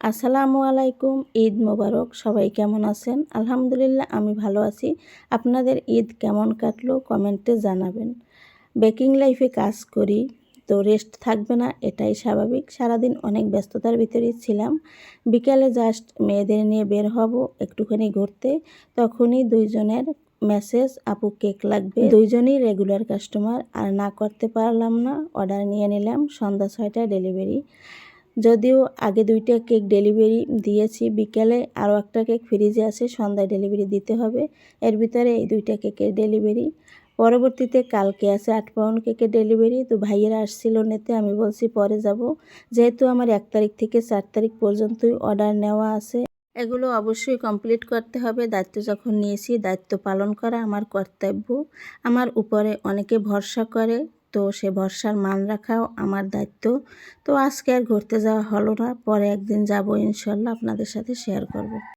আসসালামু আলাইকুম, ঈদ মোবারক। সবাই কেমন আছেন? আলহামদুলিল্লাহ আমি ভালো আছি। আপনাদের ঈদ কেমন কাটলো কমেন্টে জানাবেন। বেকিং লাইফে কাজ করি, তো রেস্ট থাকবে না, এটাই স্বাভাবিক। সারাদিন অনেক ব্যস্ততার ভিতরেই ছিলাম। বিকালে জাস্ট মেয়েদের নিয়ে বের হব একটুখানি ঘুরতে, তখনই দুইজনের মেসেজ, আপু কেক লাগবে। দুইজনই রেগুলার কাস্টমার, আর না করতে পারলাম না, অর্ডার নিয়ে নিলাম। সন্ধ্যা 6টায় ডেলিভারি। যদিও আগে 2টা কেক ডেলিভারি দিয়েছি, বিকেলে আরও একটা কেক ফ্রিজে আছে, সন্ধ্যায় ডেলিভারি দিতে হবে। এর ভিতরে এই 2টা কেকের ডেলিভারি। পরবর্তীতে কালকে আছে 8 পাউন্ড কেকের ডেলিভারি। তো ভাইয়েরা আসছিল নিতে, আমি বলছি পরে যাব, যেহেতু আমার 1 তারিখ থেকে 4 তারিখ পর্যন্তই অর্ডার নেওয়া আছে। এগুলো অবশ্যই কমপ্লিট করতে হবে। দায়িত্ব যখন নিয়েছি, দায়িত্ব পালন করা আমার কর্তব্য। আমার উপরে অনেকে ভরসা করে, তো সে ভরসার মান রাখাও আমার দায়িত্ব। তো আজকে আর ঘুরতে যাওয়া হলো না, পরে একদিন যাব ইনশাল্লাহ, আপনাদের সাথে শেয়ার করব।